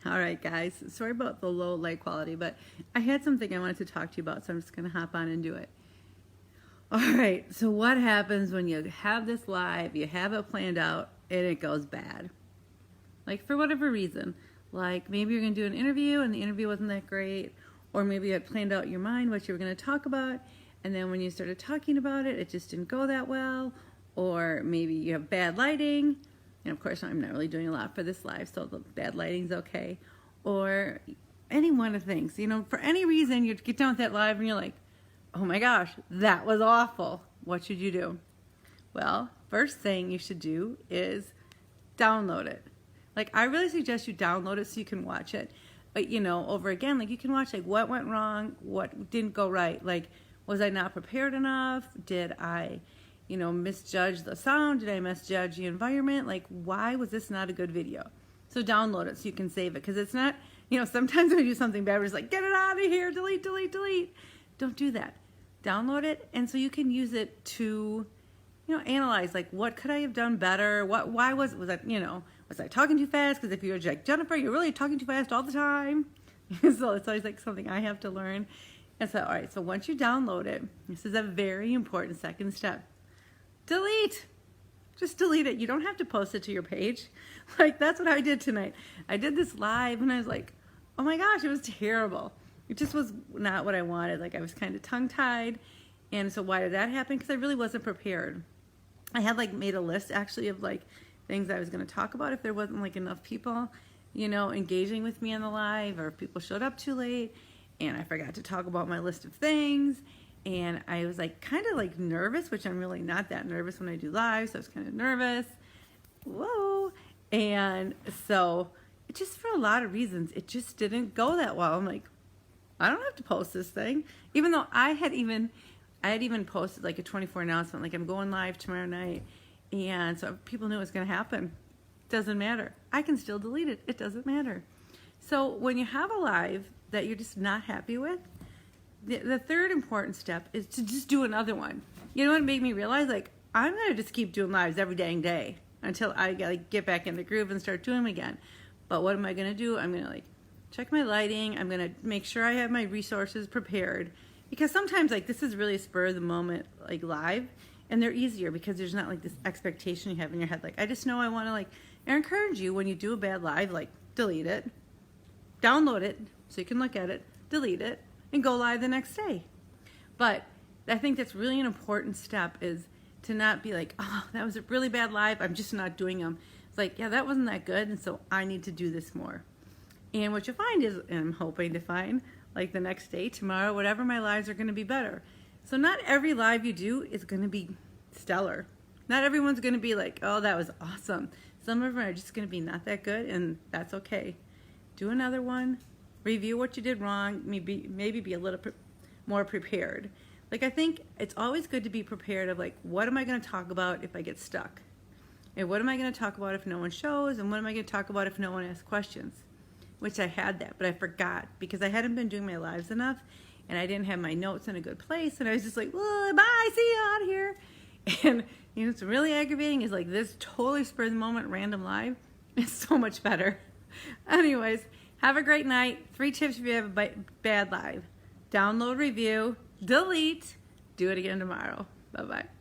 All right, guys. Sorry about the low light quality, but I had something I wanted to talk to you about, so I'm just going to hop on and do it. All right, so what happens when you have this live, you have it planned out, and it goes bad? Like, for whatever reason. Like, maybe you're going to do an interview, and the interview wasn't that great, or maybe you had planned out in your mind what you were going to talk about, and then when you started talking about it, it just didn't go that well, or maybe you have bad lighting. And of course, I'm not really doing a lot for this live, so the bad lighting's okay. Or any one of the things, for any reason, you get done with that live and you're like, oh my gosh, that was awful. What should you do? Well, first thing you should do is download it. Like, I really suggest you download it so you can watch it, over again. Like, you can watch, what went wrong, what didn't go right. Like, was I not prepared enough? Did I misjudge the sound? Did I misjudge the environment? Like, why was this not a good video? So download it so you can save it, because it's not, sometimes when we do something bad, we're just like, get it out of here, delete, delete, delete. Don't do that. Download it, and so you can use it to, analyze, like, what could I have done better? Why was I talking too fast? Because if you're like, Jennifer, you're really talking too fast all the time. So it's always like something I have to learn. And so, all right, so once you download it, this is a very important second step. Delete. Just delete it. You don't have to post it to your page. Like, that's what I did tonight. I did this live and I was like, oh my gosh, it was terrible. It just was not what I wanted. Like, I was kind of tongue-tied. And so why did that happen? Because I really wasn't prepared. I had made a list actually of things I was going to talk about if there wasn't enough people, engaging with me on the live, or if people showed up too late. And I forgot to talk about my list of things. And I was kind of nervous, which I'm really not that nervous when I do live. So I was kind of nervous. Whoa. And so it just, for a lot of reasons, it just didn't go that well. I'm like, I don't have to post this thing. Even though I had even posted a 24 announcement, like, I'm going live tomorrow night. And so people knew it was going to happen. Doesn't matter. I can still delete it. It doesn't matter. So when you have a live that you're just not happy with, the third important step is to just do another one. You know what made me realize? I'm going to just keep doing lives every dang day until I get back in the groove and start doing them again. But what am I going to do? I'm going to check my lighting. I'm going to make sure I have my resources prepared. Because sometimes this is really a spur of the moment live, and they're easier because there's not this expectation you have in your head. I just know I want to encourage you when you do a bad live, delete it, download it so you can look at it, delete it, and go live the next day. But I think that's really an important step, is to not be oh, that was a really bad live, I'm just not doing them. It's yeah, that wasn't that good, and so I need to do this more. And what you'll find is, and I'm hoping to find, the next day, tomorrow, whatever, my lives are going to be better. So not every live you do is going to be stellar. Not everyone's going to be oh, that was awesome. Some of them are just going to be not that good, and that's okay. Do another one. Review what you did wrong. Maybe be a little more prepared. I think it's always good to be prepared of what am I going to talk about if I get stuck? And what am I going to talk about if no one shows? And what am I going to talk about if no one asks questions? Which I had that, but I forgot because I hadn't been doing my lives enough, and I didn't have my notes in a good place, and I was just well, bye, see you out here. And what's really aggravating is this totally spur of the moment random live is so much better. Anyways, have a great night. 3 tips if you have a bad live. Download, review, delete, do it again tomorrow. Bye-bye.